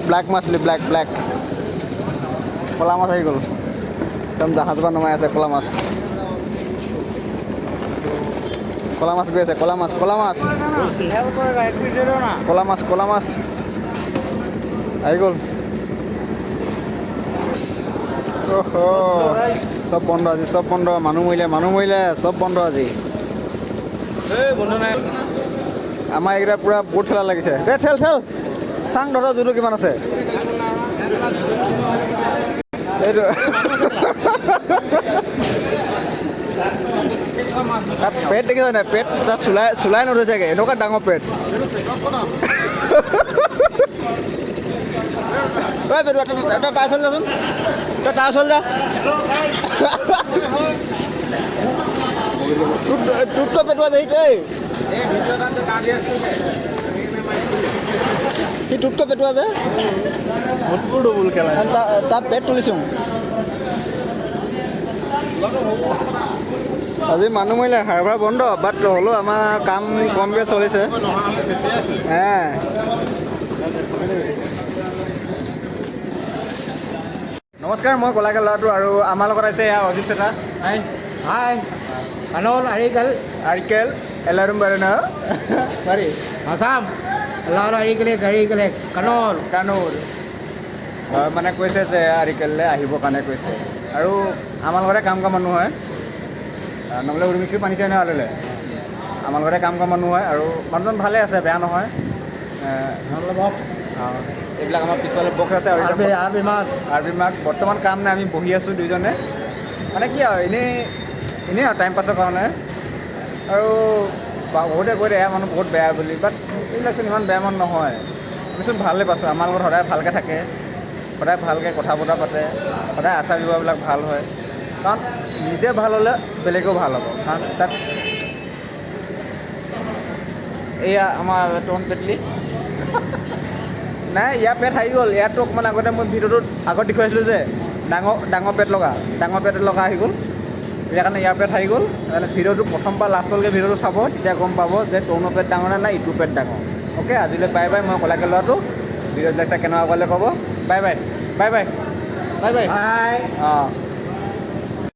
Black মাছলি black ক'লা মাছ আহি গ'ল একদম জাহাজ পৰা নমাই আছে ক'লা মাছ গৈ আছে ক'লা মাছ আহি গ'ল চব বন্ধ আজি চব বন্ধ মানুহ মৰিলে চব বন্ধ আজি আমাৰ এইকেইটা পূৰা বহুত ঠেলা লাগিছে ঠেল চাং ধৰ জুটো কিমান আছে এইটো পেট দেখিছ নাই পেট তাত চুলাই নধৰিছেগৈ এনেকুৱা ডাঙৰ পেট এটা টাই চল যাচোন তই টাই চল যা তোৰতো পেটোৱা যে সি তোৰতো পেটোৱা যে তাৰ পেট তুলিছোঁ আজি মানুহ মৰিলে হাৰবাৰ বন্ধ বাট হ'লেও আমাৰ কাম কমকৈ চলিছে নমস্কাৰ মই কলাকে ল'ৰাটো আৰু আমাৰ লগত আছে এয়া অজিত চেতা Hai, Kanol, Arikal, എല്ലാവരും പറയുന്ന পাৰি Asam, Lara Arikal, Kanol. কানুৰ মানে কৈছে যে আৰিকেললৈ আহিবৰ কাৰণে কৈছে আৰু আমাৰ লগতে কাম কৰা মানুহ হয় নহ'লে উৰুমিক্সি পানী চাই নহ'লে আমাৰ লগতে কাম কৰা মানুহ হয় আৰু মানুহজন ভালে আছে বেয়া নহয় এইবিলাক আমাৰ পিছফালে বক্স আছে আৰু আৰবি মাৰ্ক বৰ্তমান কাম নাই আমি বহি আছোঁ দুইজনে মানে কি আৰু এনেই আৰু টাইম পাছৰ কাৰণে আৰু বহুতে কৈ দিয়ে এয়া মানুহ বহুত বেয়া বুলি বাট এইবিলাকচোন ইমান বেয়া মানুহ নহয় আমিচোন ভালেই পাইছোঁ আমাৰ লগত সদায় ভালকৈ থাকে সদায় ভালকৈ কথা বতৰা পাতে সদায় আচাৰ ব্যৱহাৰবিলাক ভাল হয় কাৰণ নিজে ভাল হ'লে বেলেগেও ভাল হ'ব কাৰণ তাত এয়া আমাৰ টন পেটলি নাই ইয়াৰ পেট হাৰি গ'ল ইয়াততো অকণমান আগতে মই ভিডিঅ'টোত আগত দেখুৱাইছিলোঁ যে ডাঙৰ পেট লগা আহি গ'ল ইয়াৰ কাৰণে ইয়াৰ পেট হাৰি গ'ল মানে ভিডিঅ'টো প্ৰথমবাৰ লাষ্টলৈকে ভিডিঅ'টো চাব তেতিয়া গম পাব যে তৰুণৰ পেট ডাঙৰ নে নাই ইটো পেট ডাঙৰ অ'কে আজিলৈ বাই বাই মই কলাকে ল'ৰাটো ভিডিঅ'বিলাক চাই কেনেকুৱা ক'লে ক'ব বাই বাই Bye. অঁ